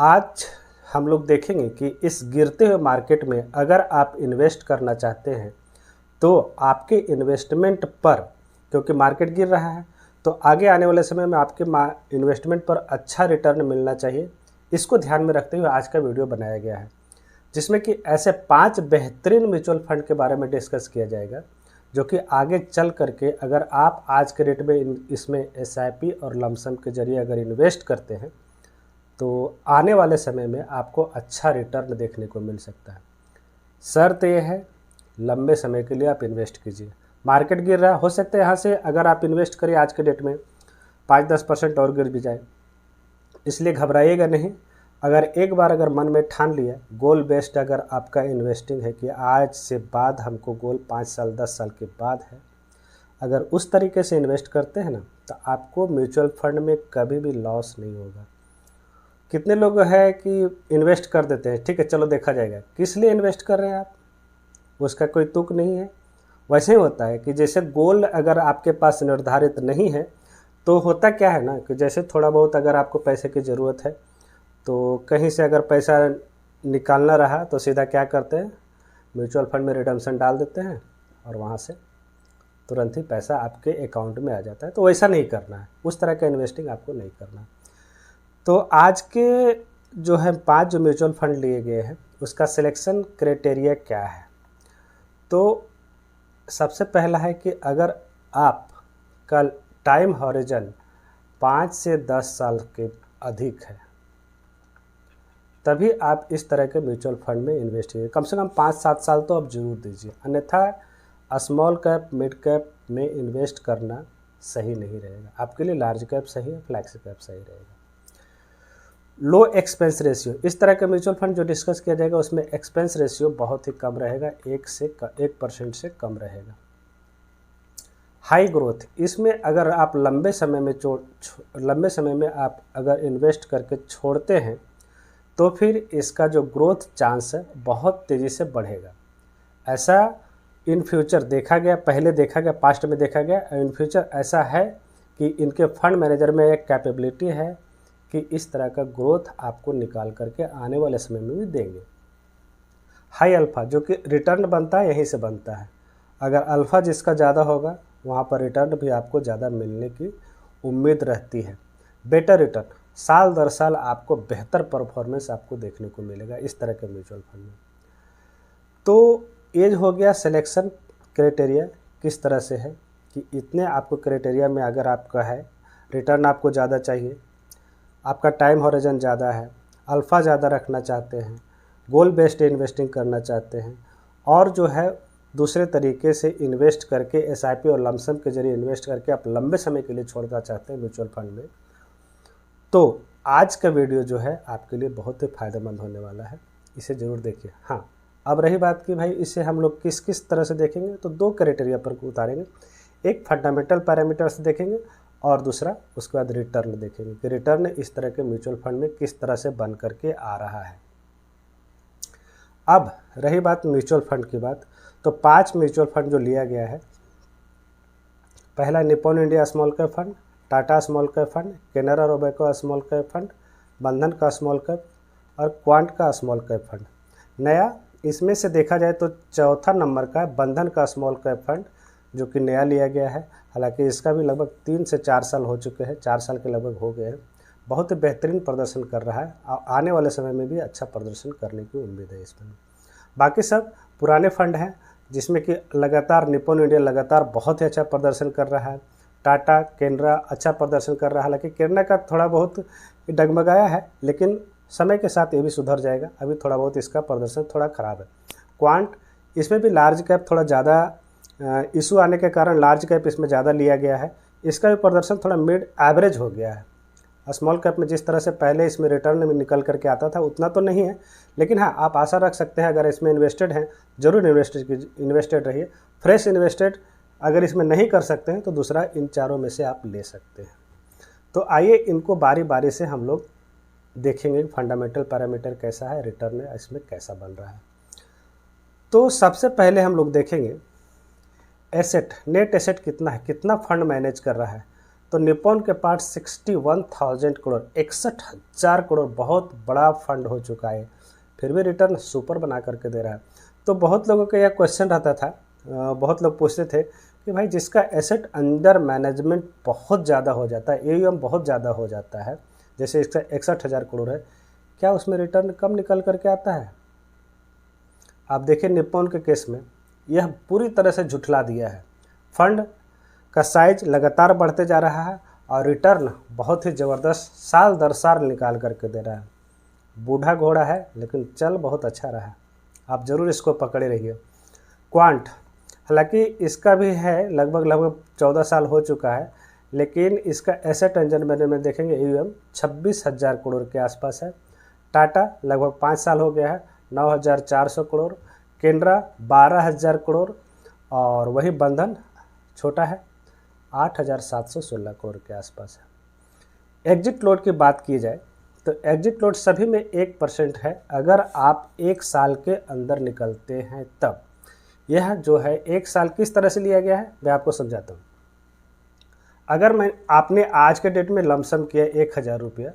आज हम लोग देखेंगे कि इस गिरते हुए मार्केट में अगर आप इन्वेस्ट करना चाहते हैं तो आपके इन्वेस्टमेंट पर, क्योंकि मार्केट गिर रहा है तो आगे आने वाले समय में आपके इन्वेस्टमेंट पर अच्छा रिटर्न मिलना चाहिए। इसको ध्यान में रखते हुए आज का वीडियो बनाया गया है, जिसमें कि ऐसे 5 बेहतरीन म्यूचुअल फंड के बारे में डिस्कस किया जाएगा जो कि आगे चल करके अगर आप आज के रेट में इसमें SIP और लमसम के जरिए अगर इन्वेस्ट करते हैं तो आने वाले समय में आपको अच्छा रिटर्न देखने को मिल सकता है। शर्त यह है, लंबे समय के लिए आप इन्वेस्ट कीजिए। मार्केट गिर रहा है, हो सकता है यहाँ से अगर आप इन्वेस्ट करें आज के डेट में 5-10% और गिर भी जाए, इसलिए घबराइएगा नहीं। अगर एक बार अगर मन में ठान लिया, गोल बेस्ड अगर आपका इन्वेस्टिंग है कि आज से बाद हमको गोल 5 साल 10 साल के बाद है, अगर उस तरीके से इन्वेस्ट करते हैं ना तो आपको म्यूचुअल फंड में कभी भी लॉस नहीं होगा। कितने लोग हैं कि इन्वेस्ट कर देते हैं, ठीक है चलो देखा जाएगा, किस लिए इन्वेस्ट कर रहे हैं आप, उसका कोई तुक नहीं है। वैसे ही होता है कि जैसे गोल अगर आपके पास निर्धारित नहीं है तो होता क्या है ना कि जैसे थोड़ा बहुत अगर आपको पैसे की ज़रूरत है तो कहीं से अगर पैसा निकालना रहा तो सीधा क्या करते हैं, म्यूचुअल फंड में रिडम्पशन डाल देते हैं और वहाँ से तुरंत ही पैसा आपके अकाउंट में आ जाता है। तो वैसा नहीं करना है, उस तरह का इन्वेस्टिंग आपको नहीं करना। तो आज के जो है 5 जो म्यूचुअल फंड लिए गए हैं उसका सिलेक्शन क्राइटेरिया क्या है। तो सबसे पहला है कि अगर आप का टाइम हॉरिजन 5 से 10 साल के अधिक है तभी आप इस तरह के म्यूचुअल फंड में इन्वेस्ट कीजिए। कम से कम 5-7 साल तो आप जरूर दीजिए, अन्यथा स्मॉल कैप मिड कैप में इन्वेस्ट करना सही नहीं रहेगा। आपके लिए लार्ज कैप सही है, फ्लैक्सी कैप सही रहेगा। लो एक्सपेंस रेशियो, इस तरह का म्यूचुअल फंड जो डिस्कस किया जाएगा उसमें एक्सपेंस रेशियो बहुत ही कम रहेगा, 1% से कम रहेगा। हाई ग्रोथ, इसमें अगर आप लंबे समय में आप अगर इन्वेस्ट करके छोड़ते हैं तो फिर इसका जो ग्रोथ चांस है बहुत तेज़ी से बढ़ेगा। ऐसा इन फ्यूचर देखा गया, पहले देखा गया, पास्ट में देखा गया, इन फ्यूचर ऐसा है कि इनके फंड मैनेजर में एक कैपेबिलिटी है कि इस तरह का ग्रोथ आपको निकाल करके आने वाले समय में भी देंगे। हाई अल्फ़ा, जो कि रिटर्न बनता है यहीं से बनता है। अगर अल्फ़ा जिसका ज़्यादा होगा वहाँ पर रिटर्न भी आपको ज़्यादा मिलने की उम्मीद रहती है। बेटर रिटर्न, साल दर साल आपको बेहतर परफॉर्मेंस आपको देखने को मिलेगा इस तरह के म्यूचुअल फंड में। तो एज हो गया, सिलेक्शन क्राइटेरिया किस तरह से है कि इतने आपको क्राइटेरिया में अगर आपका है, रिटर्न आपको ज़्यादा चाहिए, आपका टाइम हॉरिजन ज़्यादा है, अल्फ़ा ज़्यादा रखना चाहते हैं, गोल बेस्ड इन्वेस्टिंग करना चाहते हैं और जो है दूसरे तरीके से इन्वेस्ट करके SIP और लमसम के जरिए इन्वेस्ट करके आप लंबे समय के लिए छोड़ना चाहते हैं म्यूचुअल फंड में, तो आज का वीडियो जो है आपके लिए बहुत ही फ़ायदेमंद होने वाला है, इसे ज़रूर देखिए। हाँ, अब रही बात कि भाई इसे हम लोग किस किस तरह से देखेंगे, तो 2 क्राइटेरिया पर उतारेंगे। एक फंडामेंटल पैरामीटर्स देखेंगे और दूसरा उसके बाद रिटर्न देखेंगे कि रिटर्न इस तरह के म्यूचुअल फंड में किस तरह से बन करके आ रहा है। अब रही बात म्यूचुअल फंड की बात, तो 5 म्यूचुअल फंड जो लिया गया है, पहला Nippon India small cap fund, Tata small cap fund, Canara Robeco small cap fund, बंधन का स्मॉल कैप और क्वांट का स्मॉल कैप फंड। नया इसमें से देखा जाए तो चौथा नंबर का बंधन का स्मॉल कैप फंड जो कि नया लिया गया है। हालांकि इसका भी लगभग 3 से 4 साल हो चुके हैं, 4 साल के लगभग हो गए हैं। बहुत ही बेहतरीन प्रदर्शन कर रहा है, आने वाले समय में भी अच्छा प्रदर्शन करने की उम्मीद है इसमें। बाकी सब पुराने फंड हैं जिसमें कि लगातार निप्पॉन इंडिया लगातार बहुत ही अच्छा प्रदर्शन कर रहा है, टाटा कैनरा अच्छा प्रदर्शन कर रहा है। हालांकि कैनरा का थोड़ा बहुत डगमगाया है लेकिन समय के साथ ये भी सुधर जाएगा, अभी थोड़ा बहुत इसका प्रदर्शन थोड़ा ख़राब है। क्वांट, इसमें भी लार्ज कैप थोड़ा ज़्यादा इशू आने के कारण लार्ज कैप इसमें ज़्यादा लिया गया है, इसका भी प्रदर्शन थोड़ा मिड एवरेज हो गया है। स्मॉल कैप में जिस तरह से पहले इसमें रिटर्न में निकल करके आता था उतना तो नहीं है, लेकिन हाँ आप आशा रख सकते हैं अगर इसमें इन्वेस्टेड हैं ज़रूर इन्वेस्टेड रहिए। फ्रेश इन्वेस्टेड अगर इसमें नहीं कर सकते हैं तो दूसरा इन चारों में से आप ले सकते हैं। तो आइए इनको बारी बारी से हम लोग देखेंगे फंडामेंटल पैरामीटर कैसा है, रिटर्न इसमें कैसा बन रहा है। तो सबसे पहले हम लोग देखेंगे एसेट, नेट एसेट कितना है, कितना फंड मैनेज कर रहा है। तो निप्पॉन के पास 61,000 करोड़ 61,000 करोड़ बहुत बड़ा फंड हो चुका है, फिर भी रिटर्न सुपर बना करके दे रहा है। तो बहुत लोगों का यह क्वेश्चन रहता था, बहुत लोग पूछते थे कि भाई जिसका एसेट अंडर मैनेजमेंट बहुत ज़्यादा हो जाता है, AUM बहुत ज़्यादा हो जाता है, जैसे इसका 61,000 करोड़ है, क्या उसमें रिटर्न कम निकल करके आता है? आप देखिए निप्पॉन के केस में यह पूरी तरह से झुठला दिया है। फंड का साइज लगातार बढ़ते जा रहा है और रिटर्न बहुत ही ज़बरदस्त साल दर साल निकाल करके दे रहा है। बूढ़ा घोड़ा है लेकिन चल बहुत अच्छा रहा, आप ज़रूर इसको पकड़े रहिए। क्वांट, हालांकि इसका भी है लगभग 14 साल हो चुका है, लेकिन इसका एसेट अंडर मैनेजमेंट देखेंगे AUM 26,000 करोड़ के आसपास है। टाटा लगभग 5 साल हो गया है, 9,400 करोड़। केनरा 12,000 करोड़ और वही बंधन छोटा है 8,716 करोड़ के आसपास है। एग्जिट लोड की बात की जाए तो एग्जिट लोड सभी में 1% है, अगर आप 1 साल के अंदर निकलते हैं तब। यह जो है 1 साल किस तरह से लिया गया है मैं आपको समझाता हूँ। अगर आपने आज के डेट में लमसम किया 1,000 रुपया,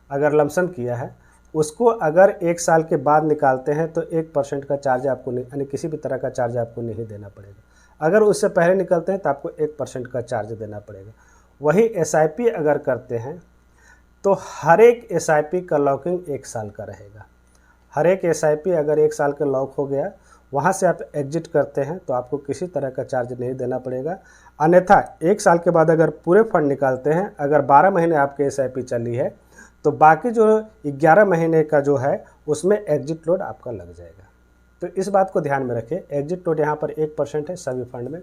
अगर लमसम किया है उसको अगर 1 साल के बाद निकालते हैं तो 1% का चार्ज आपको नहीं, यानी किसी भी तरह का चार्ज आपको नहीं देना पड़ेगा। अगर उससे पहले निकलते हैं तो आपको 1% का चार्ज देना पड़ेगा। वही SIP अगर करते हैं तो हर एक SIP का लॉकिंग 1 साल का रहेगा। हर एक SIP अगर 1 साल का लॉक हो गया, वहाँ से आप एग्जिट करते हैं तो आपको किसी तरह का चार्ज नहीं देना पड़ेगा। अन्यथा 1 साल के बाद अगर पूरे फंड निकालते हैं, अगर 12 महीने आपके SIP चली है तो बाकी जो 11 महीने का जो है उसमें एग्जिट लोड आपका लग जाएगा। तो इस बात को ध्यान में रखें, एग्जिट लोड यहाँ पर 1% है सभी फंड में।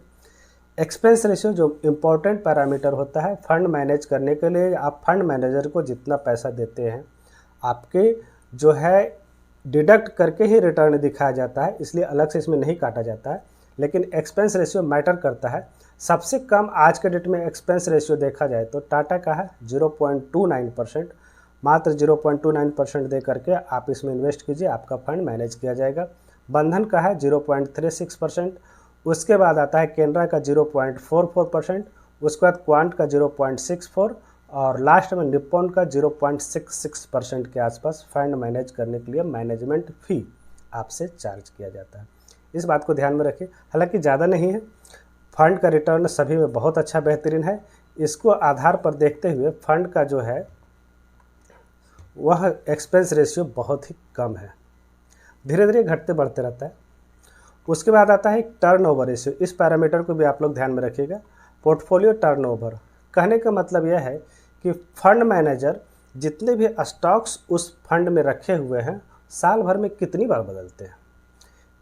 एक्सपेंस रेशियो जो इम्पोर्टेंट पैरामीटर होता है फंड मैनेज करने के लिए, आप फंड मैनेजर को जितना पैसा देते हैं आपके जो है डिडक्ट करके ही रिटर्न दिखाया जाता है, इसलिए अलग से इसमें नहीं काटा जाता है। लेकिन एक्सपेंस रेशियो मैटर करता है। सबसे कम आज के डेट में एक्सपेंस रेशियो देखा जाए तो टाटा का है 0.29%, मात्र 0.29% दे करके आप इसमें इन्वेस्ट कीजिए, आपका फंड मैनेज किया जाएगा। बंधन का है 0.36%, उसके बाद आता है केनरा का 0.44%, उसके बाद क्वांट का 0.64 और लास्ट में निप्पॉन का 0.66% के आसपास फंड मैनेज करने के लिए मैनेजमेंट फ़ी आपसे चार्ज किया जाता है। इस बात को ध्यान में रखें, हालांकि ज़्यादा नहीं है, फंड का रिटर्न सभी में बहुत अच्छा बेहतरीन है। इसको आधार पर देखते हुए फंड का जो है वह एक्सपेंस रेशियो बहुत ही कम है, धीरे धीरे घटते बढ़ते रहता है। उसके बाद आता है टर्नओवर रेशियो, इस पैरामीटर को भी आप लोग ध्यान में रखिएगा। पोर्टफोलियो टर्नओवर कहने का मतलब यह है कि फंड मैनेजर जितने भी स्टॉक्स उस फंड में रखे हुए हैं साल भर में कितनी बार बदलते हैं।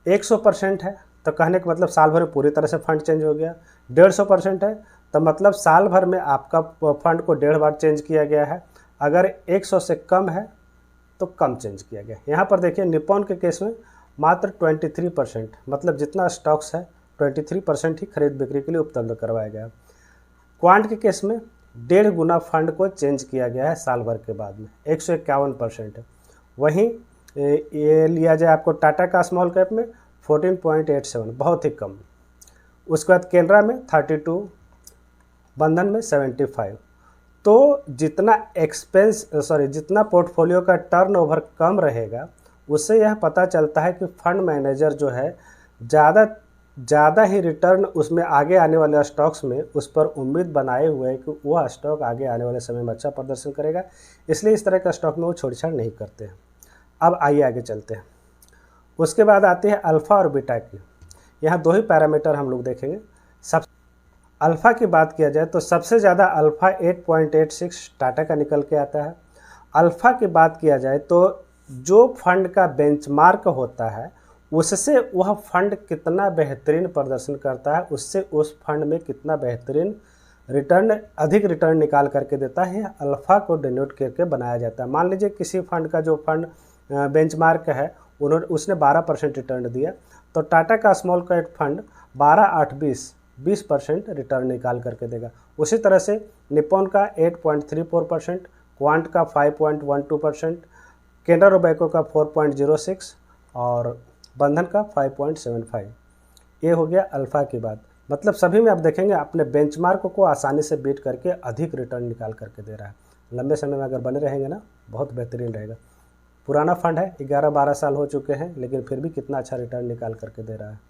100% है तो कहने का मतलब साल भर में पूरी तरह से फंड चेंज हो गया। 150% है तो मतलब साल भर में आपका फंड को 1.5 बार चेंज किया गया है। अगर 100 से कम है तो कम चेंज किया गया। यहाँ पर देखिए निप्पॉन के केस में मात्र 23%, मतलब जितना स्टॉक्स है 23% ही खरीद बिक्री के लिए उपलब्ध करवाया गया। क्वांट के केस में 1.5 गुना फंड को चेंज किया गया है साल भर के बाद में, 151% है। वहीं ये लिया जाए आपको टाटा का स्मॉल कैप में 14.87, बहुत ही कम। उसके बाद केनरा में 32, बंधन में 75। तो जितना जितना पोर्टफोलियो का टर्नओवर कम रहेगा उससे यह पता चलता है कि फंड मैनेजर जो है ज़्यादा ही रिटर्न उसमें आगे आने वाले स्टॉक्स में उस पर उम्मीद बनाए हुए है कि वह स्टॉक आगे आने वाले समय में अच्छा प्रदर्शन करेगा, इसलिए इस तरह का स्टॉक में वो छोड़छाड़ नहीं करते हैं। अब आइए आगे चलते हैं। उसके बाद आती है अल्फ़ा और बीटा की। यहाँ 2 ही पैरामीटर हम लोग देखेंगे। सब अल्फ़ा की बात किया जाए तो सबसे ज़्यादा अल्फ़ा 8.86 टाटा का निकल के आता है। अल्फ़ा की बात किया जाए तो जो फंड का बेंचमार्क होता है उससे वह फंड कितना बेहतरीन प्रदर्शन करता है, उससे उस फंड में कितना बेहतरीन अधिक रिटर्न निकाल करके देता है, अल्फ़ा को डिनोट करके बनाया जाता है। मान लीजिए किसी फंड का जो फंड बेंचमार्क है उसने 12% रिटर्न दिया, तो टाटा का स्मॉल कैप फंड 20% रिटर्न निकाल करके देगा। उसी तरह से निप्पॉन का 8.34%, क्वांट का 5.12%, केनरा रोबैको का 4.06 और बंधन का 5.75। ये हो गया अल्फ़ा की बात। मतलब सभी में आप देखेंगे अपने बेंचमार्क को आसानी से बीट करके अधिक रिटर्न निकाल करके दे रहा है। लंबे समय में अगर बने रहेंगे ना, बहुत बेहतरीन रहेगा। पुराना फंड है, 11-12 साल हो चुके हैं, लेकिन फिर भी कितना अच्छा रिटर्न निकाल करके दे रहा है।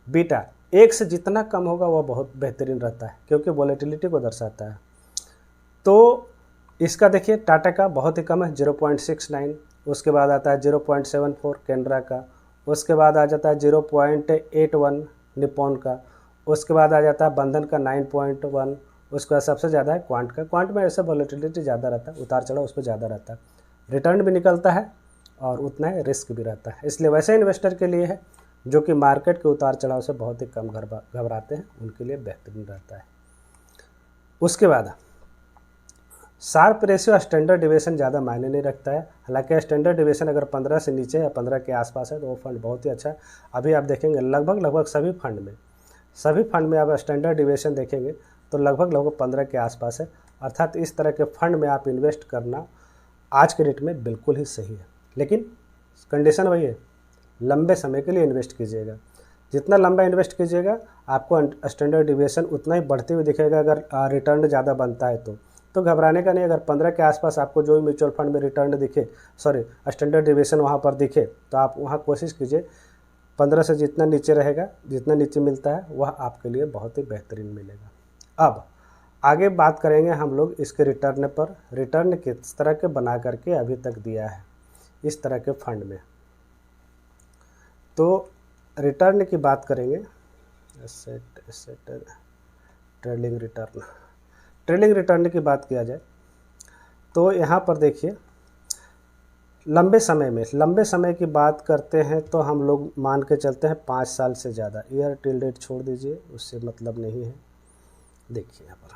बीटा 1 से जितना कम होगा वह बहुत बेहतरीन रहता है, क्योंकि वॉलेटिलिटी को दर्शाता है। तो इसका देखिए टाटा का बहुत ही कम है 0.69, उसके बाद आता है 0.74 कैनरा का, उसके बाद आ जाता है 0.81 निप्पॉन का, उसके बाद आ जाता है बंधन का 9.1, उसके बाद सबसे ज़्यादा है क्वांट का। क्वांट में ऐसे वॉलेटिलिटी ज़्यादा रहता है, उतार चढ़ाव उस पर ज़्यादा रहता है, रिटर्न भी निकलता है और उतना ही रिस्क भी रहता है। इसलिए वैसे इन्वेस्टर के लिए है जो कि मार्केट के उतार चढ़ाव से बहुत ही कम घबराते हैं, उनके लिए बेहतरीन रहता है। उसके बाद शार्प रेशियो स्टैंडर्ड डिविएशन ज़्यादा मायने नहीं रखता है। हालांकि स्टैंडर्ड डिविएशन अगर 15 से नीचे या 15 के आसपास है तो वो फंड बहुत ही अच्छा है। अभी आप देखेंगे लगभग सभी फंड में आप स्टैंडर्ड डिविएशन देखेंगे तो लगभग 15 के आसपास है। अर्थात इस तरह के फंड में आप इन्वेस्ट करना आज के रेट में बिल्कुल ही सही है, लेकिन कंडीशन वही है, लंबे समय के लिए इन्वेस्ट कीजिएगा। जितना लंबा इन्वेस्ट कीजिएगा आपको स्टैंडर्ड डिविएशन उतना ही बढ़ते हुए दिखेगा। अगर रिटर्न ज़्यादा बनता है तो घबराने का नहीं। अगर 15 के आसपास आपको जो भी म्यूचुअल फंड में रिटर्न दिखे, स्टैंडर्ड डिविएशन वहाँ पर दिखे, तो आप वहाँ कोशिश कीजिए 15 से जितना नीचे रहेगा, जितना नीचे मिलता है वह आपके लिए बहुत ही बेहतरीन मिलेगा। अब आगे बात करेंगे हम लोग इसके रिटर्न पर। रिटर्न किस तरह के बना करके अभी तक दिया है इस तरह के फंड में, तो रिटर्न की बात करेंगे। ट्रेलिंग रिटर्न की बात किया जाए तो यहाँ पर देखिए लंबे समय की बात करते हैं तो हम लोग मान के चलते हैं 5 साल से ज़्यादा। ईयर टिल डेट छोड़ दीजिए, उससे मतलब नहीं है। देखिए यहाँ पर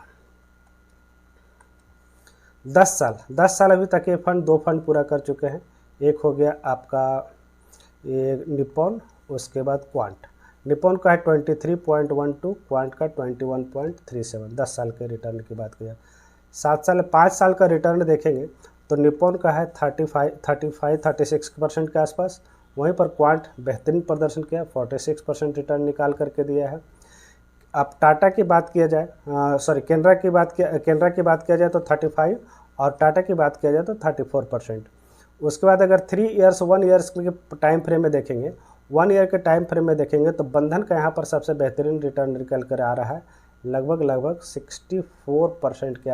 10 साल अभी तक ये फंड 2 फंड पूरा कर चुके हैं। एक हो गया आपका ये निप्पॉन, उसके बाद क्वांट। निप्पॉन का है 23.12, क्वांट का 21.37। 10 साल के रिटर्न की बात करें। 5 साल का रिटर्न देखेंगे तो निप्पॉन का है 36% के आसपास। वहीं पर क्वांट बेहतरीन प्रदर्शन किया, 46% रिटर्न निकाल करके दिया है। अब टाटा की बात किया जाए, केनरा की बात किया जाए तो 35, और टाटा की बात किया जाए तो 34%। उसके बाद अगर 1 ईयर्स के टाइम फ्रेम में देखेंगे, 1 ईयर के टाइम फ्रेम में देखेंगे तो बंधन का यहाँ पर सबसे बेहतरीन रिटर्न निकल कर आ रहा है, लगभग 64% के